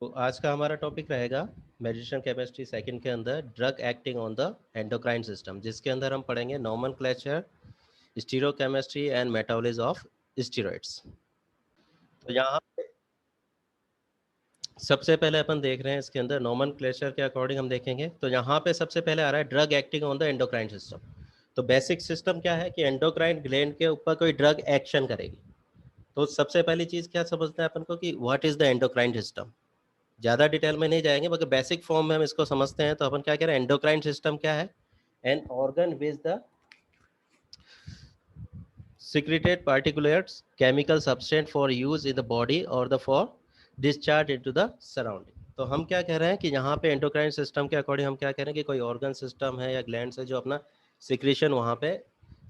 तो आज का हमारा टॉपिक रहेगा मेडिसिन केमिस्ट्री सेकंड के अंदर drug acting on the endocrine system, जिसके अंदर हम पढ़ेंगे nomenclature, stereochemistry and metabolism of steroids. तो यहाँ सबसे पहले अपन देख रहे हैं इसके अंदर नोमेनक्लेचर के अकॉर्डिंग हम देखेंगे। तो यहाँ पे सबसे पहले आ रहा है drug acting on the endocrine system. तो बेसिक सिस्टम क्या है कि एंडोक्राइन ग्लैंड के ऊपर कोई ड्रग एक्शन करेगी। तो सबसे पहली चीज़ क्या समझना है अपन को कि what is the endocrine system. ज़्यादा डिटेल में नहीं जाएंगे, मगर बेसिक फॉर्म में हम इसको समझते हैं। तो अपन क्या कह रहे हैं, एंडोक्राइन सिस्टम क्या है? An organ which the secreted particulate chemical substance for use in the body or the for discharge into the surrounding। तो हम क्या कह रहे हैं कि यहाँ पे एंडोक्राइन सिस्टम के अकॉर्डिंग हम क्या कह रहे हैं कि कोई ऑर्गन सिस्टम है या ग्लैंड है जो अपना सिक्रेशन वहाँ पे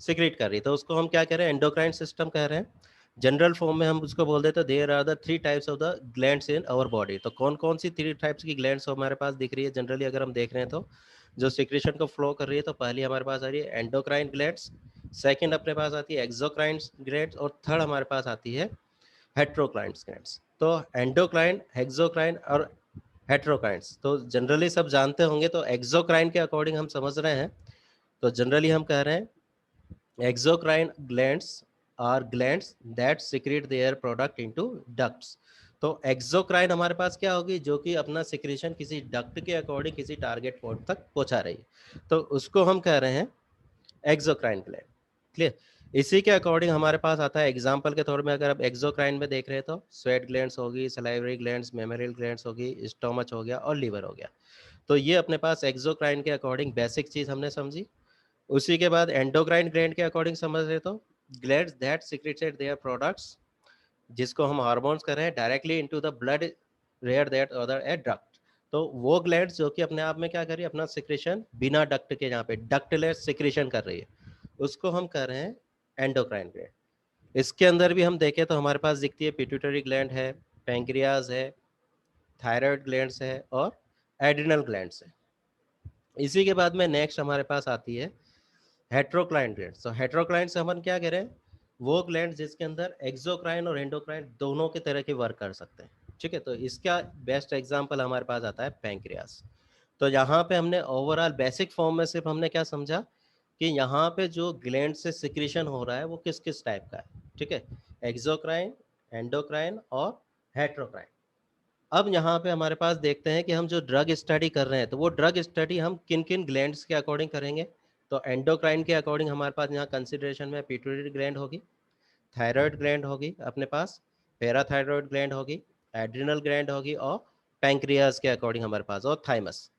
सिक्रेट कर रही है, तो उसको हम क्या कह रहे हैं, एंडोक्राइन सिस्टम कह रहे हैं। जनरल फॉर्म में हम उसको बोल देते हैं there are the three types of the glands in our body. तो कौन कौन सी थ्री टाइप्स की ग्लैंड्स हमारे पास दिख रही है जनरली अगर हम देख रहे हैं तो जो सिक्रेशन को फ्लो कर रही है? तो पहली हमारे पास आ रही है एंडोक्राइन ग्लैंड्स, सेकंड अपने पास आती है एक्सोक्राइन ग्लैंड्स, और थर्ड हमारे पास आती है हेट्रोक्राइन ग्लैंड्स। तो एंडोक्राइन, हेक्सोक्राइन और हेट्रोक्राइन्स तो जनरली सब जानते होंगे। तो एक्सोक्राइन के अकॉर्डिंग हम समझ रहे हैं, तो जनरली हम कह रहे हैं exocrine glands are glands that secrete their product into ducts। तो एक्सोक्राइन हमारे पास क्या होगी, जो कि अपना सिक्रेशन किसी डक्ट के अकॉर्डिंग किसी टारगेट पॉइंट तक पहुंचा रही है, तो उसको हम कह रहे हैं एक्सोक्राइन ग्लैंड। क्लियर? इसी के अकॉर्डिंग हमारे पास आता है एग्जांपल के तौर में, अगर आप एक्सोक्राइन में देख रहे हैं तो स्वेट ग्लैंड्स होगी, सलाइवरी ग्लैंड्स, मेमोरियल ग्लैंड्स होगी, स्टोमच हो गया और लीवर हो गया। तो ये अपने पास एक्सोक्राइन के अकॉर्डिंग बेसिक चीज हमने समझी। उसी के बाद एंडोक्राइन ग्लैंड के अकॉर्डिंग समझ रहे तो glands that secreted their products, जिसको हम हार्मोन्स कर रहे हैं, डायरेक्टली इनटू द ब्लड रेयर दैट अदर ए डक्ट। तो वो ग्लैंड्स जो कि अपने आप में क्या कर रही है, अपना सिक्रेशन बिना डक्ट के, जहाँ पे डक्टलेस सिक्रेशन कर रही है, उसको हम कह रहे हैं एंडोक्राइन ग्लैंड। इसके अंदर भी हम देखें तो हमारे पास दिखती है पिट्यूटरी ग्लैंड है, पैंक्रियाज है, थायराइड ग्लैंड्स है और एड्रिनल ग्लैंड्स है। इसी के बाद में नेक्स्ट हमारे पास आती है हेट्रोक्लाइन ग्लैंड। तो हेट्रोक्लाइन से हम क्या कह रहे हैं, वो ग्लैंड जिसके अंदर एक्सोक्राइन और एंडोक्राइन दोनों के तरह के वर्क कर सकते हैं। ठीक है, तो इसका बेस्ट एग्जांपल हमारे पास आता है पैंक्रियास। तो यहाँ पे हमने ओवरऑल बेसिक फॉर्म में सिर्फ हमने क्या समझा कि यहाँ पे जो ग्लैंड से सिक्रेशन हो रहा है वो किस किस टाइप का है। ठीक है, एक्सोक्राइन, एंडोक्राइन और हेट्रोक्राइन। अब यहाँ पे हमारे पास देखते हैं कि हम जो ड्रग स्टडी कर रहे हैं, तो वो ड्रग स्टडी हम किन किन ग्लैंड्स के अकॉर्डिंग करेंगे। तो एंडोक्राइन के अकॉर्डिंग हमारे पास यहाँ कंसिडरेशन में पिट्यूटरी ग्लैंड होगी, थायराइड ग्लैंड होगी अपने पास, पैराथायरॉयड ग्लैंड होगी, एड्रिनल ग्लैंड होगी और पैंक्रियाज के अकॉर्डिंग हमारे पास और थाइमस।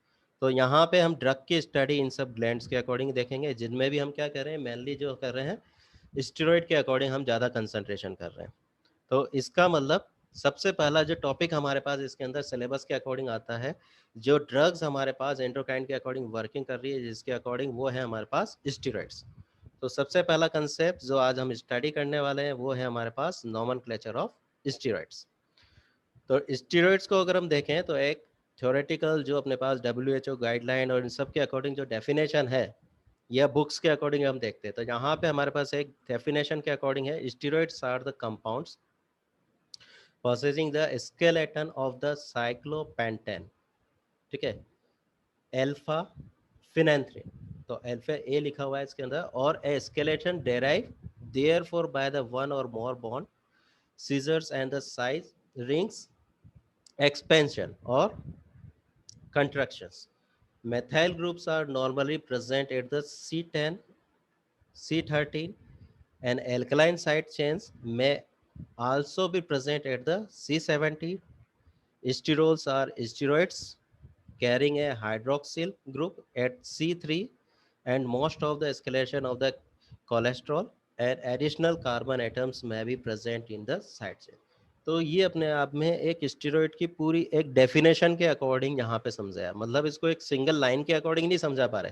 तो यहाँ पे हम ड्रग की स्टडी इन सब ग्लैंड्स के अकॉर्डिंग देखेंगे, जिनमें भी हम क्या कर रहे हैं, मेनली जो कर रहे हैं स्टेरॉइड के अकॉर्डिंग हम ज़्यादा कंसंट्रेशन कर रहे हैं। तो इसका मतलब सबसे पहला जो टॉपिक हमारे पास इसके अंदर सिलेबस के अकॉर्डिंग आता है, जो ड्रग्स हमारे पास एंडोक्राइन के अकॉर्डिंग वर्किंग कर रही है, जिसके अकॉर्डिंग वो है हमारे पास स्टेरॉइड्स। तो सबसे पहला कंसेप्ट जो आज हम स्टडी करने वाले हैं वो है हमारे पास नोमेनक्लेचर ऑफ स्टेरॉइड्स। तो स्टेरॉइड्स को अगर हम देखें तो एक थ्योरेटिकल जो अपने पास WHO गाइडलाइन और इन सब के अकॉर्डिंग जो डेफिनेशन है, या बुक्स के अकॉर्डिंग हम देखते हैं, तो यहाँ पे हमारे पास एक डेफिनेशन के अकॉर्डिंग है, steroids are the compounds possessing the skeleton of the cyclopentane। ठीक है, अल्फा फिनेंथ्रिन, तो अल्फा ए लिखा हुआ है इसके अंदर, और a skeleton derive there for by the one और more bond scissions and the size rings expansion or contractions। Methyl groups are normally present at the C10, C13, and alkaline side chains may also be present at the C70। Sterols are steroids carrying a hydroxyl group at C3, and most of the escalation of the cholesterol and additional carbon atoms may be present in the side chain। तो ये अपने आप में एक steroid की पूरी एक definition के अकॉर्डिंग यहाँ पे समझाया, मतलब इसको एक सिंगल लाइन के अकॉर्डिंग नहीं समझा पा रहे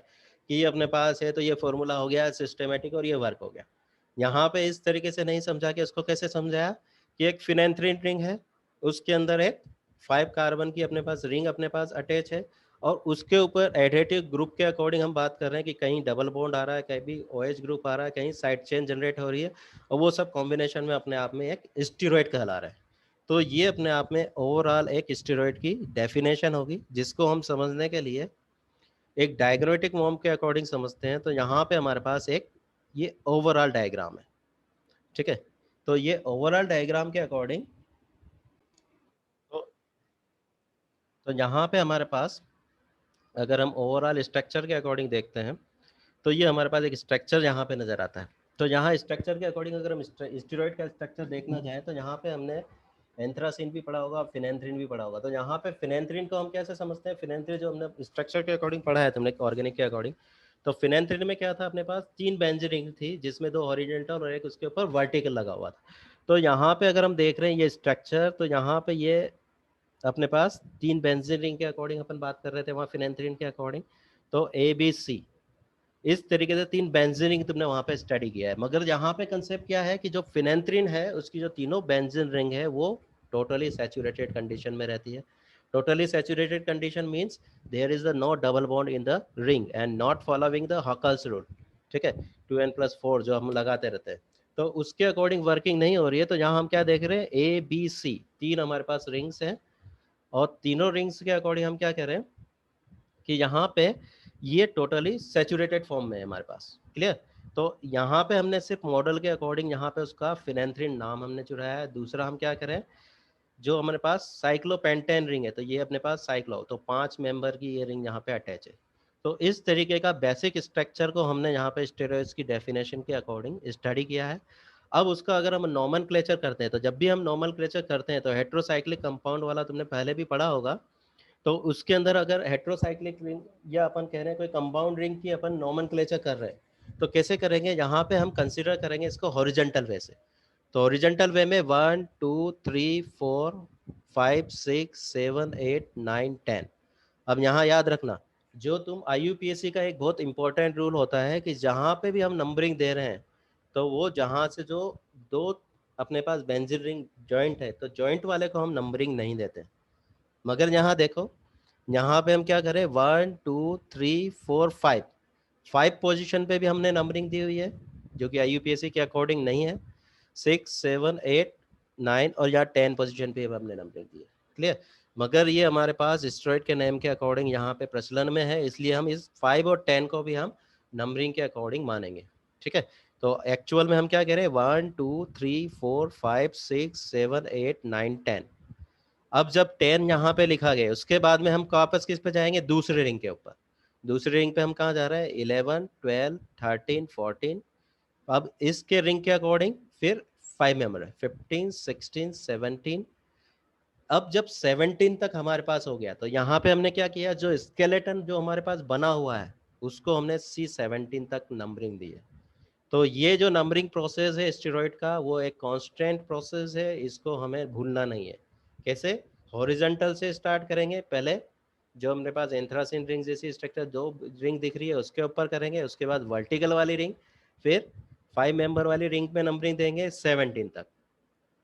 कि ये अपने पास है तो ये फॉर्मूला हो गया सिस्टेमेटिक और ये वर्क हो गया। यहाँ पे इस तरीके से नहीं समझा कि इसको कैसे समझाया कि एक फिनेंथ्रीन रिंग है, उसके अंदर एक 5 कार्बन की अपने पास रिंग अपने पास अटैच है, और उसके ऊपर एडिटिव ग्रुप के अकॉर्डिंग हम बात कर रहे हैं कि कहीं डबल बॉन्ड आ रहा है, कहीं भी OH ग्रुप आ रहा है, कहीं साइड चेन जनरेट हो रही है, और वो सब कॉम्बिनेशन में अपने आप में एक स्टीरॉइड कहला रहा है। तो ये अपने आप में ओवरऑल एक स्टेरॉइड की डेफिनेशन होगी, जिसको हम समझने के लिए एक डायग्रामेटिक फॉर्म के अकॉर्डिंग समझते हैं। तो यहाँ पे हमारे पास एक ये ओवरऑल डायग्राम है, ठीक है। तो ये ओवरऑल डायग्राम के अकॉर्डिंग तो, तो यहाँ पे हमारे पास अगर हम ओवरऑल स्ट्रक्चर के अकॉर्डिंग देखते हैं तो ये हमारे पास एक स्ट्रक्चर यहाँ पे नज़र आता है। तो यहाँ स्ट्रक्चर के अकॉर्डिंग अगर हम स्टेरॉइड का स्ट्रक्चर देखना चाहें तो यहाँ पे हमने एंथ्रासिन भी पढ़ा होगा, फिनेंथ्रीन भी पढ़ा होगा। तो यहाँ पे फिनेंथ्रीन को हम कैसे समझते हैं? फिनेंथ्रीन जो हमने स्ट्रक्चर के अकॉर्डिंग पढ़ा है तुमने ऑर्गेनिक के अकॉर्डिंग, तो फिनेंथ्रीन में क्या था? अपने पास 3 बेंजीन रिंग थी, जिसमें 2 हॉरिजॉन्टल और एक उसके ऊपर वर्टिकल लगा हुआ था। तो यहाँ पे अगर हम देख रहे हैं ये स्ट्रक्चर, तो यहाँ पे ये अपने पास 3 बेंजीन रिंग के अकॉर्डिंग अपन बात कर रहे थे वहाँ फिनेंथ्रीन के अकॉर्डिंग। तो ABC इस तरीके से 3 बेंजीन रिंग तुमने वहां पे स्टडी किया है। मगर यहाँ पे कंसेप्ट क्या है कि जो फिनेंथ्रीन है उसकी जो तीनों बेंजीन रिंग है वो टोटली सैचुरेटेड कंडीशन में रहती है। Totally saturated condition means there is no double bond in the ring and not following the Huckel's rule, ठीक है, 2n+4 जो हम लगाते रहते हैं। तो उसके अकॉर्डिंग वर्किंग नहीं हो रही है। तो यहाँ हम क्या देख रहे हैं? ABC 3 हमारे पास रिंग्स हैं, और तीनों रिंग्स के अकॉर्डिंग हम क्या कह रहे हैं कि यहाँ पे ये टोटली सैचुरेटेड फॉर्म में है हमारे पास। क्लियर? तो यहाँ पे हमने सिर्फ मॉडल के अकॉर्डिंग यहाँ पे उसका फिनेंथ्रीन नाम हमने चुराया है। दूसरा हम क्या करें, जो हमारे पास साइक्लोपेंटेन रिंग है, तो ये अपने पास साइक्लो, तो 5 मेंबर की ये रिंग यहाँ पे अटैच है। तो इस तरीके का बेसिक स्ट्रक्चर को हमने यहाँ पे स्टेरॉइड्स की डेफिनेशन के अकॉर्डिंग स्टडी किया है। अब उसका अगर हम नॉमेनक्लेचर करते हैं, तो जब भी हम नॉमेनक्लेचर करते हैं तो हेट्रोसाइक्लिक कंपाउंड वाला तुमने पहले भी पढ़ा होगा। तो उसके अंदर अगर हेट्रोसाइक्लिक रिंग या अपन कह रहे हैं कोई कंपाउंड रिंग की अपन नॉमेनक्लेचर कर रहे हैं, तो कैसे करेंगे? यहाँ पे हम कंसीडर करेंगे इसको हॉरिजॉन्टल वे से। तो हॉरिजॉन्टल वे में 1 2 3 4 5 6 7 8 9 10। अब यहाँ याद रखना, जो तुम IUPAC का एक बहुत इंपॉर्टेंट रूल होता है कि जहाँ पे भी हम नंबरिंग दे रहे हैं, तो वो जहाँ से जो 2 अपने पास बेंजीन रिंग जॉइंट है, तो जॉइंट वाले को हम नंबरिंग नहीं देते। मगर यहाँ देखो, यहाँ पे हम क्या करें? 1 2 3 4 5 5 पोजीशन पे भी हमने नंबरिंग दी हुई है, जो कि IUPAC के अकॉर्डिंग नहीं है। 6 7 8 9 और यहाँ 10 पोजीशन पे हमने नंबरिंग दी है। क्लियर? मगर ये हमारे पास स्टेरॉइड के नेम के अकॉर्डिंग यहाँ पे प्रचलन में है, इसलिए हम इस 5 और 10 को भी हम नंबरिंग के अकॉर्डिंग मानेंगे। ठीक है? तो एक्चुअल में हम क्या कह रहे हैं? 1 2 3 4 5 6 7 8 9 10। अब जब 10 यहाँ पे लिखा गया, उसके बाद में हम वापस किस पे जाएंगे? दूसरे रिंग के ऊपर। दूसरे रिंग पे हम कहाँ जा रहे हैं? 11 12 13 14। अब इसके रिंग के अकॉर्डिंग फिर 5 मेंबर है, 15 16 17। अब जब 17 तक हमारे पास हो गया, तो यहाँ पे हमने क्या किया? जो स्केलेटन जो हमारे पास बना हुआ है उसको हमने C17 तक नंबरिंग दी है। तो ये जो नंबरिंग प्रोसेस है स्टेरॉइड का, वो एक कांस्टेंट प्रोसेस है, इसको हमें भूलना नहीं है। कैसे? हॉरिजॉन्टल से स्टार्ट करेंगे, पहले जो हमारे पास एंथ्रासिन रिंग जैसी स्ट्रक्चर 2 रिंग दिख रही है उसके ऊपर करेंगे, उसके बाद वर्टिकल वाली रिंग, फिर 5 मेंबर वाली रिंग पे नंबरिंग देंगे 17 तक।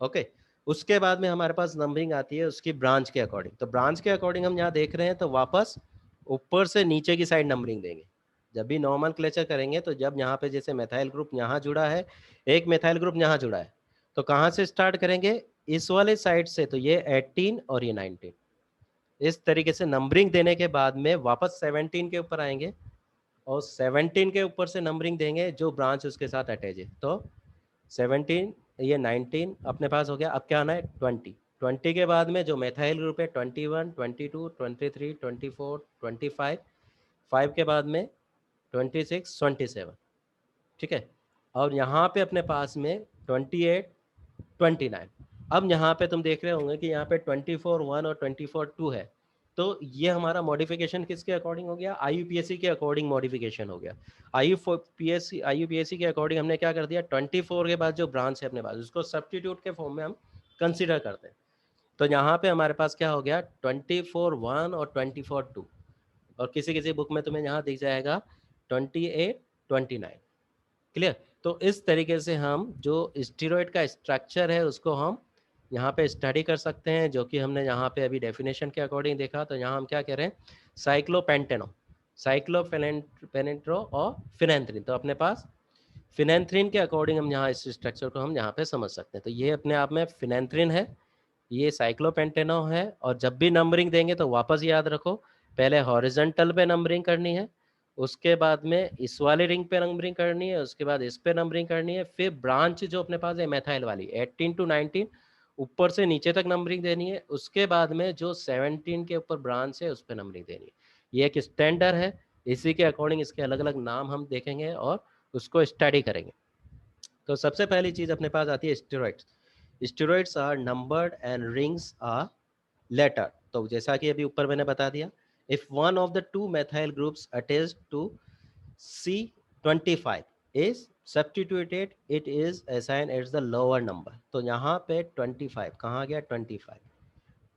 ओके, उसके बाद में हमारे पास नंबरिंग आती है उसकी ब्रांच के अकॉर्डिंग। तो ब्रांच के अकॉर्डिंग हम यहाँ देख रहे हैं, तो वापस ऊपर से नीचे की साइड नंबरिंग देंगे। जब भी नॉमेनक्लेचर करेंगे, तो जब यहाँ पे जैसे मेथाइल ग्रुप यहाँ जुड़ा है, एक मेथाइल ग्रुप यहाँ जुड़ा है, तो कहाँ से स्टार्ट करेंगे? इस वाले साइड से। तो ये 18 और ये 19। इस तरीके से नंबरिंग देने के बाद में वापस 17 के ऊपर आएंगे, और 17 के ऊपर से नंबरिंग देंगे जो ब्रांच उसके साथ अटैच है। तो 17, ये 19 अपने पास हो गया। अब क्या आना है? 20। 20 के बाद में जो मेथाइल ग्रुप है 21 22 23 24 25। 5 के बाद में 26 27। ठीक है? और यहाँ पे अपने पास में 28 29। अब यहाँ पे तुम देख रहे होंगे कि यहाँ पे 24 1 और 24 2 है। तो ये हमारा मॉडिफिकेशन किसके अकॉर्डिंग हो गया? IUPAC के अकॉर्डिंग मॉडिफिकेशन हो गया। IUPAC के अकॉर्डिंग हमने क्या कर दिया? 24 के बाद जो ब्रांच है अपने पास, उसको सब्स्टिट्यूट के फॉर्म में हम कंसिडर करते हैं। तो यहाँ पे हमारे पास क्या हो गया? 24 1 और 24 2। और किसी किसी बुक में तुम्हें यहाँ दिख जाएगा 28 29। क्लियर? तो इस तरीके से हम जो स्टेरॉइड का स्ट्रक्चर है उसको हम यहाँ पे स्टडी कर सकते हैं, जो कि हमने यहाँ पे अभी डेफिनेशन के अकॉर्डिंग देखा। तो यहाँ हम क्या कह रहे हैं? साइक्लोपेंटेनो, साइक्लोपेनेट्रो और फिनेंथ्रीन। तो अपने पास फिनेंथ्रीन के अकॉर्डिंग हम यहाँ इस स्ट्रक्चर को हम यहाँ पे समझ सकते हैं। तो ये अपने आप में फिनेंथ्रीन है, ये साइक्लोपेंटेनो है, और जब भी नंबरिंग देंगे तो वापस याद रखो, पहले हॉरिजॉन्टल पे नंबरिंग करनी है, उसके बाद में इस वाले रिंग पे नंबरिंग करनी है, उसके बाद इस पे नंबरिंग करनी है, फिर ब्रांच जो अपने पास है मेथाइल वाली 18 टू 19 ऊपर से नीचे तक नंबरिंग देनी है, उसके बाद में जो 17 के ऊपर ब्रांच है उस पर नंबरिंग देनी है। ये एक स्टैंडर्ड है, इसी के अकॉर्डिंग इसके अलग अलग नाम हम देखेंगे और उसको स्टडी करेंगे। तो सबसे पहली चीज अपने पास आती है steroids. Steroids are numbered and rings are letter. तो जैसा कि अभी ऊपर मैंने बता दिया, if one of the two methyl groups attached to C25 is substituted, it is assigned as the lower number। तो यहाँ पे 25 कहाँ गया, 25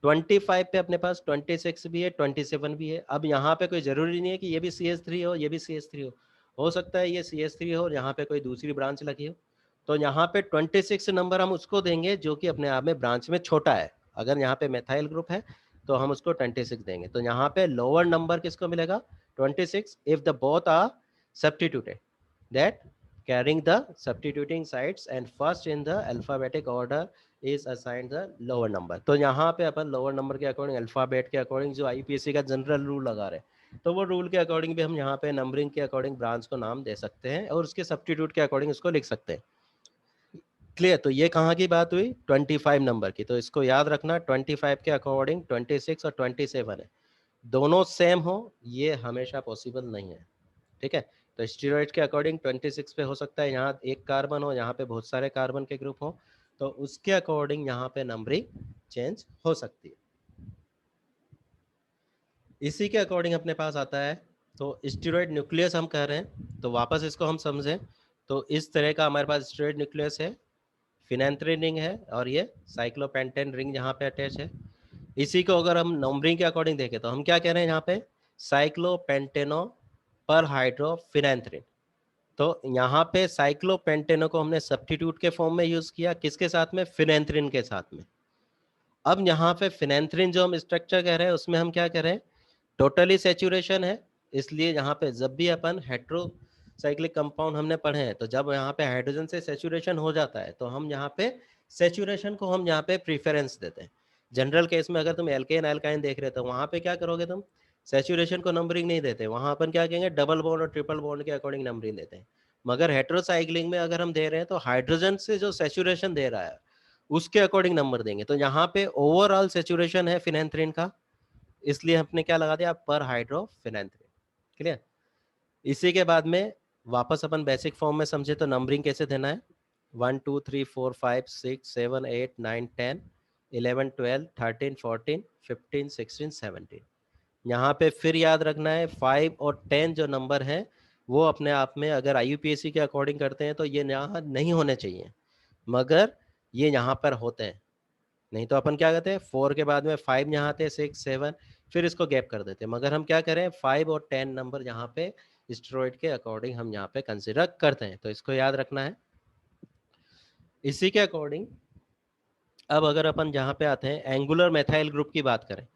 25 पे अपने पास 26 भी है, 27 भी है। अब यहाँ पे कोई जरूरी नहीं है कि ये भी CH3 हो, ये भी CH3 हो सकता है ये CH3 हो और यहाँ पे कोई दूसरी ब्रांच लगी हो। तो यहाँ पे 26 नंबर हम उसको देंगे जो कि अपने आप में ब्रांच में छोटा है। अगर यहाँ पे मेथाइल ग्रुप है तो हम उसको 26 देंगे। तो यहाँ पे लोअर नंबर किसको मिलेगा, 26, if the both are substituted, that carrying the substituting sides and first in the alphabetic order is assigned the lower number। तो यहाँ पे अपन लोअर नंबर के अकॉर्डिंग, अल्फाबेट के अकॉर्डिंग जो आईपीएससी का जनरल रूल लगा रहे हैं, तो वो रूल के अकॉर्डिंग भी हम यहाँ पे नंबरिंग के अकॉर्डिंग ब्रांच को नाम दे सकते हैं और उसके सब्स्टिट्यूट के अकॉर्डिंग उसको लिख सकते हैं। क्लियर। तो ये कहाँ की बात हुई, 25 नंबर की। तो इसको याद रखना, 25 के अकॉर्डिंग 26 और 27 है, दोनों सेम हो ये हमेशा पॉसिबल नहीं है। ठीक है। तो स्टीरॉइड के अकॉर्डिंग 26 पे हो सकता है यहाँ एक कार्बन हो, यहाँ पे बहुत सारे कार्बन के ग्रुप हो, तो उसके अकॉर्डिंग यहाँ पे नंबरिंग चेंज हो सकती है। इसी के अकॉर्डिंग अपने पास आता है, तो स्टीरॉइड न्यूक्लियस हम कह रहे हैं, तो वापस इसको हम समझें तो इस तरह का हमारे पास स्टीरॉइड न्यूक्लियस है, फिनेंथ्रीन रिंग है और ये साइक्लोपेंटेन रिंग यहाँ पे अटैच है। इसी को अगर हम नंबरिंग के अकॉर्डिंग देखें तो हम क्या कह रहे हैं यहाँ पे, साइक्लोपेंटेनो पर हाइड्रोफिनेंथ्रीन। तो यहाँ पे साइक्लोपेंटेनो को हमने सब्स्टिट्यूट के फॉर्म में यूज किया, किसके साथ में, फिनेंथ्रीन के साथ में। अब यहाँ पे फिनेंथ्रीन जो हम स्ट्रक्चर कह रहे हैं उसमें हम क्या कह रहे हैं, टोटली सेचुरेशन है, इसलिए यहाँ पे जब भी अपन हेट्रोसाइक्लिक कंपाउंड हमने पढ़े हैं, तो जब यहाँ पे हाइड्रोजन से सेचुरेशन हो जाता है तो हम यहाँ पे सेचुरेशन को हम यहाँ पे प्रीफरेंस देते हैं। जनरल केस में अगर तुम एल्केन एल्काइन देख रहे हो तो वहाँ पे क्या करोगे तुम, सेचुरेशन को नंबरिंग नहीं देते, वहाँ अपन क्या कहेंगे, डबल बॉन्ड और ट्रिपल बॉन्ड के अकॉर्डिंग नंबरिंग देते हैं। मगर हेट्रोसाइक्लिंग में अगर हम दे रहे हैं तो हाइड्रोजन से जो सेचुरेशन दे रहा है उसके अकॉर्डिंग नंबर देंगे। तो यहाँ पे ओवरऑल सेचुरेशन है फिनेंथ्रीन का, इसलिए हमने क्या लगा दिया, पर हाइड्रोफिनेंथ्रीन। क्लियर। इसी के बाद में वापस अपन बेसिक फॉर्म में समझे तो नंबरिंग कैसे देना है, 1 2 3 4 5 6 7 8 9 10 11 12 13 14 15 16 17। यहाँ पे फिर याद रखना है 5 और 10 जो नंबर है वो अपने आप में अगर IUPAC के अकॉर्डिंग करते हैं तो ये यहाँ नहीं होने चाहिए, मगर ये यहाँ पर होते हैं। नहीं तो अपन क्या करते हैं, 4 के बाद में 5 यहाँ आते हैं, 6 7, फिर इसको गैप कर देते हैं। मगर हम क्या करें, 5 और 10 नंबर यहाँ पे स्टेरॉइड के अकॉर्डिंग हम यहाँ पे कंसिडर करते हैं, तो इसको याद रखना है। इसी के अकॉर्डिंग अब अगर अपन जहाँ पे आते हैं एंगुलर मेथाइल ग्रुप की बात करें,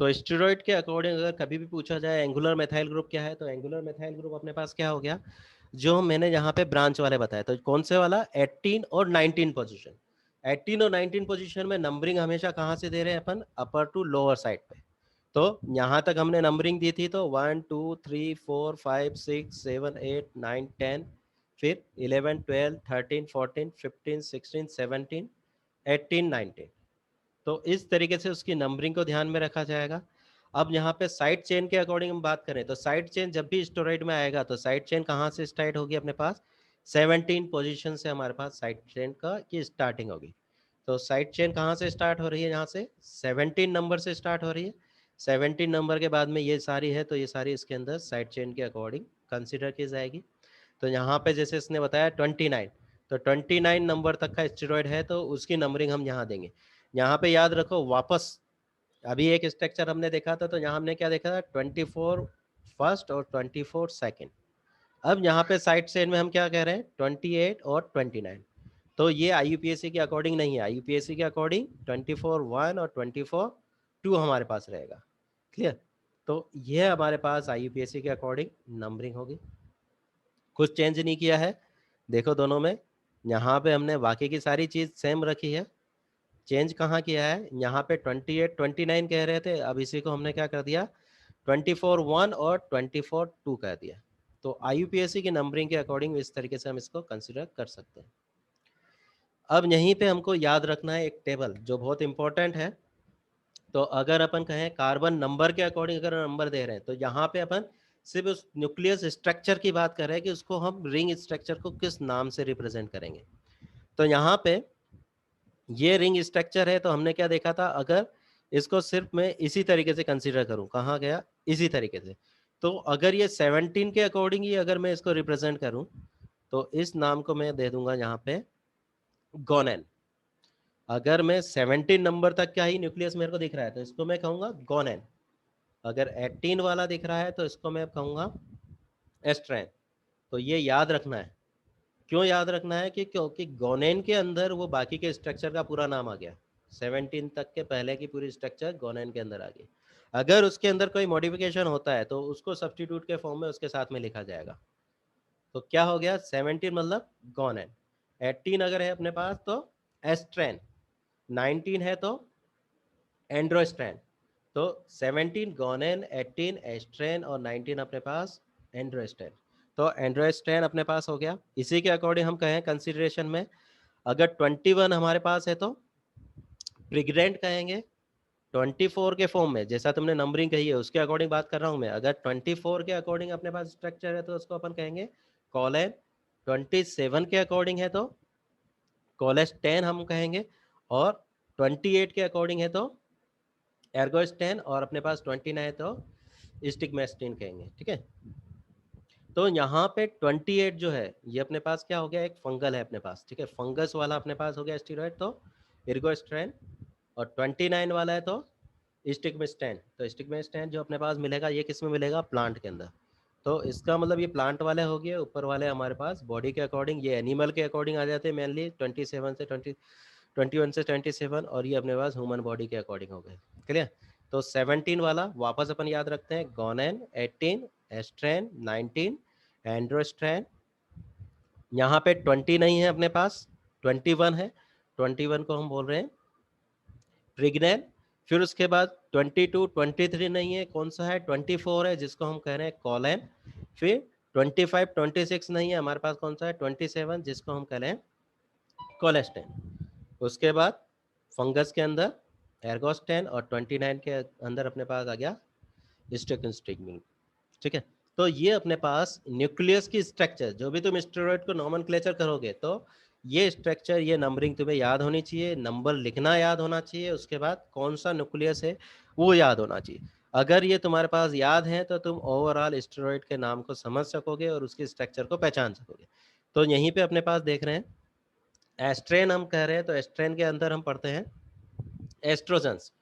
तो स्टेरॉइड के अकॉर्डिंग अगर कभी भी पूछा जाए एंगुलर मेथाइल ग्रुप क्या है, तो एंगुलर मेथाइल ग्रुप अपने पास क्या हो गया, जो मैंने यहाँ पे ब्रांच वाले बताया, तो कौन से वाला, 18 और 19 पोजीशन। 18 और 19 पोजीशन में नंबरिंग हमेशा कहाँ से दे रहे हैं अपन, अपर टू लोअर साइड पे। तो यहाँ तक हमने नंबरिंग दी थी, तो 1 2 3 4 5 6 7 8 9 10, फिर 11 12 13 14 15 16 17 18 19। तो इस तरीके से उसकी नंबरिंग को ध्यान में रखा जाएगा। अब यहाँ पे साइड चेन के अकॉर्डिंग हम बात करें तो साइड चेन जब भी स्टेरॉइड में आएगा तो साइड चेन कहाँ से स्टार्ट होगी, अपने पास 17 पोजीशन से हमारे पास साइड चेन का की स्टार्टिंग होगी। तो साइड चेन कहाँ से स्टार्ट हो रही है, यहाँ से 17 नंबर से स्टार्ट हो रही है। 17 नंबर के बाद में ये सारी है, तो ये सारी इसके अंदर साइड चेन के अकॉर्डिंग कंसिडर की जाएगी। तो यहाँ पे जैसे इसने बताया 29, तो 29 नंबर तक का स्टेरॉइड है तो उसकी नंबरिंग हम यहाँ देंगे। यहाँ पे याद रखो वापस, अभी एक स्ट्रक्चर हमने देखा था, तो यहाँ हमने क्या देखा था, 24 फर्स्ट और 24 सेकंड। अब यहाँ पे साइड चेन में हम क्या कह रहे हैं, 28 और 29। तो ये IUPAC के अकॉर्डिंग नहीं है, IUPAC के अकॉर्डिंग 24 1 और 24 2 हमारे पास रहेगा। क्लियर। तो ये हमारे पास IUPAC के अकॉर्डिंग नंबरिंग होगी, कुछ चेंज नहीं किया है। देखो दोनों में यहाँ पे हमने बाकी की सारी चीज सेम रखी है, चेंज कहाँ किया है, यहाँ पे 28 29 कह रहे थे, अब इसी को हमने क्या कर दिया 24 1 और 24 2 कह दिया। तो IUPAC की नंबरिंग के अकॉर्डिंग इस तरीके से हम इसको कंसिडर कर सकते हैं। अब यहीं पे हमको याद रखना है एक टेबल जो बहुत इंपॉर्टेंट है। तो अगर अपन कहें कार्बन नंबर के अकॉर्डिंग अगर नंबर दे रहे हैं, तो यहाँ पे अपन सिर्फ उस न्यूक्लियस स्ट्रक्चर की बात कर रहे हैं कि उसको हम रिंग स्ट्रक्चर को किस नाम से रिप्रेजेंट करेंगे। तो यहाँ पे ये रिंग स्ट्रक्चर है, तो हमने क्या देखा था, अगर इसको सिर्फ मैं इसी तरीके से कंसीडर करूं, कहाँ गया, इसी तरीके से, तो अगर ये 17 के अकॉर्डिंग ही अगर मैं इसको रिप्रेजेंट करूं, तो इस नाम को मैं दे दूंगा यहाँ पे गोनेन। अगर मैं 17 नंबर तक का ही न्यूक्लियस मेरे को दिख रहा है, तो इसको मैं कहूंगा गोनेन। अगर 18 वाला दिख रहा है, तो इसको मैं कहूंगा एस्ट्रेन। तो ये याद रखना है। क्यों याद रखना है कि क्योंकि गोनेन के अंदर वो बाकी के स्ट्रक्चर का पूरा नाम आ गया, 17 तक के पहले की पूरी स्ट्रक्चर गोनेन के अंदर आ गई। अगर उसके अंदर कोई मॉडिफिकेशन होता है, तो उसको सब्स्टिट्यूट के फॉर्म में उसके साथ में लिखा जाएगा। तो क्या हो गया, 17 मतलब गोनेन, 18 अगर है अपने पास तो एस्ट्रेन, 19 है तो एंड्रोस्ट्रेन। तो 17 गोनेन, 18 एस्ट्रेन और 19 अपने पास एंड्रोस्ट्रेन। तो एंड्रोस्ट्रेन अपने पास हो गया। इसी के अकॉर्डिंग हम कहें कंसिडरेशन में, अगर 21 हमारे पास है तो प्रेग्नेंट कहेंगे। 24 के फॉर्म में, जैसा तुमने नंबरिंग कही है उसके अकॉर्डिंग बात कर रहा हूं मैं, अगर 24 के अकॉर्डिंग अपने पास स्ट्रक्चर है तो उसको अपन कहेंगे कॉलेन। 27 के अकॉर्डिंग है तो कोलेस्टेन हम कहेंगे, और 28 के अकॉर्डिंग है तो एर्गोस्टेन, और अपने पास 29 है तो स्टिग्मेस्टिन कहेंगे। ठीक है, तो यहाँ पे 28 जो है ये अपने पास क्या हो गया, एक फंगल है अपने पास। ठीक है, फंगस वाला अपने पास हो गया स्टीरॉयड, तो इर्गोस्ट्रेन। और 29 वाला है तो स्टिग्मेस्टेन। तो स्टिग्मेस्टेन जो अपने पास मिलेगा, ये किस में मिलेगा, प्लांट के अंदर। तो इसका मतलब ये प्लांट वाले हो गए, ऊपर वाले हमारे पास बॉडी के अकॉर्डिंग, ये एनिमल के अकॉर्डिंग आ जाते हैं मेनली 21 से 27, और ये अपने पास ह्यूमन बॉडी के अकॉर्डिंग हो गए। क्लियर। तो 17 वाला वापस अपन याद रखते हैं, गोनेन, 18 एस्ट्रेन, 19 एंड्रोस्ट्रेन। यहाँ पे 20 नहीं है अपने पास, 21 है। 21 को हम बोल रहे हैं प्रिग्नेन। फिर उसके बाद 22 23 नहीं है, कौन सा है, 24 है जिसको हम कह रहे हैं कॉलेन। फिर 25 26 नहीं है हमारे पास, कौन सा है 27 जिसको हम कह रहे हैं कोलेस्टेन। उसके बाद फंगस के अंदर एर्गोस्टेन, और 29 के अंदर अपने पास आ गया स्टिग्मिन। ठीक है, तो ये अपने पास न्यूक्लियस की स्ट्रक्चर, जो भी तुम स्टेरॉइड को नोमेनक्लेचर करोगे, तो ये स्ट्रक्चर, ये नंबरिंग तुम्हें याद होनी चाहिए, नंबर लिखना याद होना चाहिए, उसके बाद कौन सा न्यूक्लियस है वो याद होना चाहिए। अगर ये तुम्हारे पास याद है तो तुम ओवरऑल स्टेरॉइड के नाम को समझ सकोगे और उसकी स्ट्रक्चर को पहचान सकोगे। तो यहीं पे अपने पास देख रहे हैं एस्ट्रेन हम कह रहे हैं, तो एस्ट्रेन के अंदर हम पढ़ते हैं एस्ट्रोजेंस।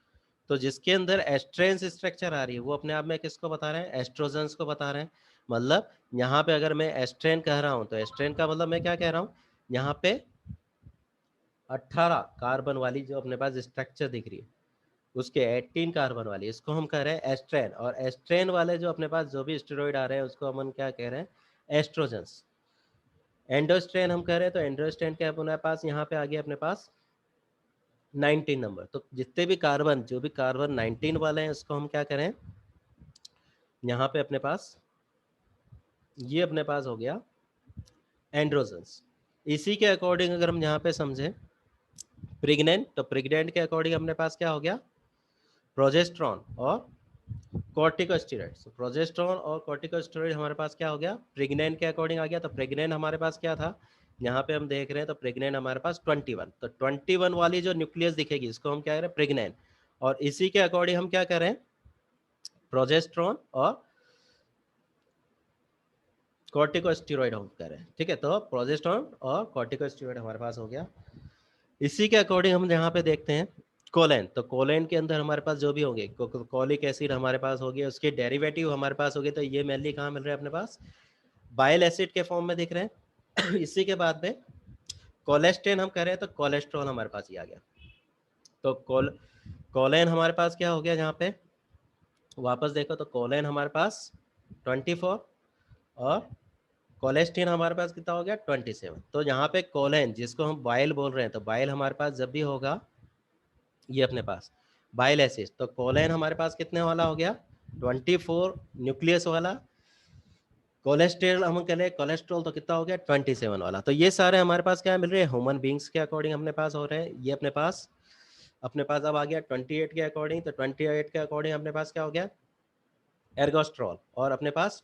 तो जिसके अंदर एस्ट्रेंस स्ट्रक्चर आ रही है, वो अपने आप में किसको बता रहे हैं, एस्ट्रोजेंस को बता रहे हैं। मतलब यहाँ पे अगर मैं एस्ट्रेन कह रहा हूँ, तो एस्ट्रेन का मतलब मैं क्या कह रहा हूँ, यहाँ पे 18 कार्बन वाली जो अपने पास स्ट्रक्चर दिख रही है, उसके 18 कार्बन वाली, इसको हम कह रहे हैं एस्ट्रेन। और एस्ट्रेन वाले जो अपने पास जो भी स्टेरॉइड आ रहे हैं, उसको हम क्या कह रहे हैं, एस्ट्रोजेंस। एंडोस्ट्रेन हम कह रहे हैं, तो एंडोस्ट्रेन के अपने पास यहाँ पे आ गया अपने पास 19 नंबर। तो जितने भी कार्बन, जो भी कार्बन 19 वाले हैं, उसको हम क्या करें, यहाँ पे अपने पास ये अपने पास हो गया एंड्रोजन्स। इसी के अकॉर्डिंग अगर हम यहाँ पे समझें प्रेग्नेंट, तो प्रेग्नेंट के अकॉर्डिंग अपने पास क्या हो गया, प्रोजेस्ट्रॉन और कॉर्टिकोस्टेरॉइड्स। प्रोजेस्ट्रॉन और कॉर्टिकोस्टेरॉइड हमारे पास क्या हो गया, प्रेग्नेंट के अकॉर्डिंग आ गया। तो प्रेग्नेंट हमारे पास क्या था, यहाँ पे हम देख रहे हैं, तो प्रेग्नेंट हमारे पास 21। तो 21 वाली जो न्यूक्लियस दिखेगी, इसको हम क्या कह रहे हैं, प्रेग्नेंट। और इसी के अकॉर्डिंग हम क्या कर रहे हैं, प्रोजेस्ट्रॉन और कॉर्टिकोस्टेरॉइड हम कह रहे हैं। ठीक है, तो प्रोजेस्टेरॉन और कॉर्टिकोस्टेरॉइड हमारे पास हो गया। इसी के अकॉर्डिंग हम यहाँ पे देखते हैं कोलेन। तो कोलेन के अंदर हमारे पास जो भी होंगे, कोलिक एसिड हमारे पास हो गया, उसके डेरिवेटिव हमारे पास हो गए। तो ये मेनली कहाँ मिल रहे हैं अपने पास, बाइल एसिड के फॉर्म में दिख रहे हैं। इसी के बाद में कोलेस्टेन हम कह रहे हैं, तो कोलेस्ट्रॉल हमारे पास ही आ गया। तो कोलेन हमारे पास क्या हो गया, यहाँ पे वापस देखो तो कोलेन हमारे पास 24, और कोलेस्टीन हमारे पास कितना हो गया 27। तो यहाँ पे कोलेन जिसको हम बाइल बोल रहे हैं, तो बाइल हमारे पास जब भी होगा ये अपने पास बाइल एसिड, तो कोलेन हमारे पास कितने वाला हो गया, 24 न्यूक्लियस वाला। कोलेस्ट्रॉल हम कह लें, कोलेस्ट्रॉल तो कितना हो गया, 27 वाला। तो ये सारे हमारे पास क्या मिल रहे हैं, ह्यूमन बींग्स के अकॉर्डिंग अपने पास हो रहे हैं। ये अपने पास अब आ गया 28 के अकॉर्डिंग, तो 28 के अकॉर्डिंग अपने पास क्या हो गया, एर्गोस्ट्रॉल। और अपने पास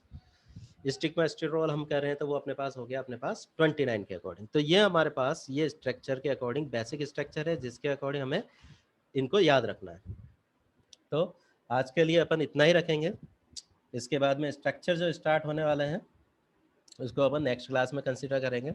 स्टिग्मास्टिरोल हम कह रहे हैं, तो वो अपने पास हो गया अपने पास 29 के अकॉर्डिंग। तो ये हमारे पास ये स्ट्रक्चर के अकॉर्डिंग बेसिक स्ट्रक्चर है, जिसके अकॉर्डिंग हमें इनको याद रखना है। तो आज के लिए अपन इतना ही रखेंगे। इसके बाद में स्ट्रक्चर जो स्टार्ट होने वाले हैं उसको अपन नेक्स्ट क्लास में कंसिडर करेंगे।